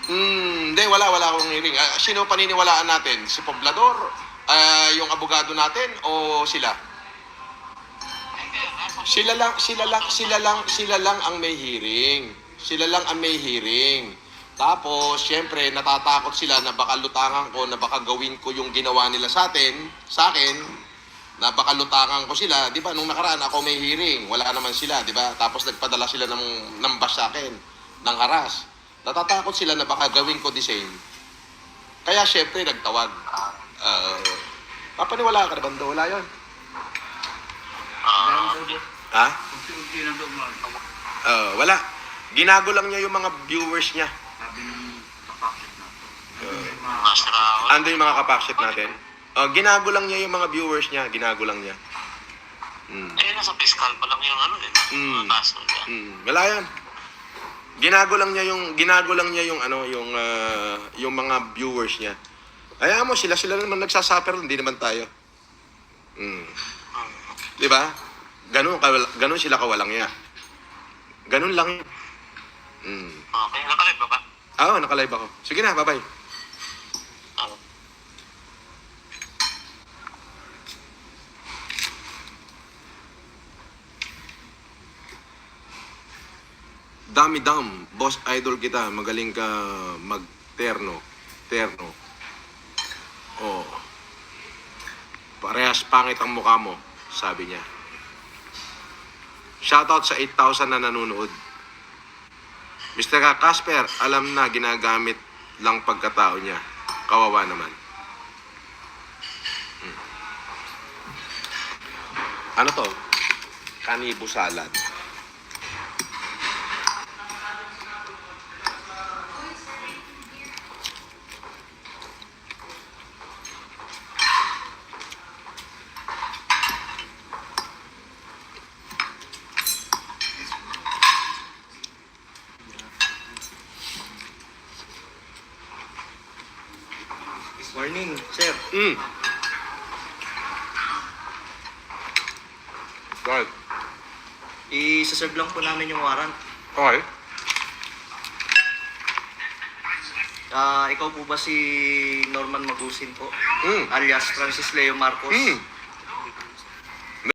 Hindi, wala akong hearing. Sino paniniwalaan natin? Si Poblador? Yung abogado natin? O sila? Sila lang ang may hearing. Sila lang ang may hearing. Tapos, syempre, natatakot sila na baka lutangan ko, na baka gawin ko yung ginawa nila sa akin, na baka lutangan ko sila. Di ba, nung nakaraan ako may hearing, wala naman sila, di ba? Tapos nagpadala sila ng bash sa akin, ng haras. Natatakot sila na baka gawin ko the same. Kaya, syempre, nagtawag. Papaniwala ka na bando? Wala yun. Ha? Wala. Ginago lang niya yung mga viewers niya. Ando yung mga kapakship natin? Ginago lang niya yung mga viewers niya. Ginago lang niya. Nasa fiscal pa lang yung mga kaso niya. Wala yan. Ginago lang niya yung mga viewers niya. Kaya mo, sila naman nagsasuffer, hindi naman tayo. Di ba? Ganun sila kawalang niya. Ganun lang yun. Okay, nakalive ba ba? Oo, nakalive ako. Sige na, bye-bye. Dami-dam, boss idol kita, magaling ka mag-terno. Oh. Parehas pangit ang mukha mo, sabi niya. Shoutout sa 8,000 na nanonood. Mr. Casper, alam na ginagamit lang pagkatao niya. Kawawa naman. Ano to? Kanibo salad. Morning, sir. Right. I-serve lang po namin yung warrant. Okay. Ikaw po ba si Norman Magusin po? Mm. Alias Francis Leo Marcos? Mm.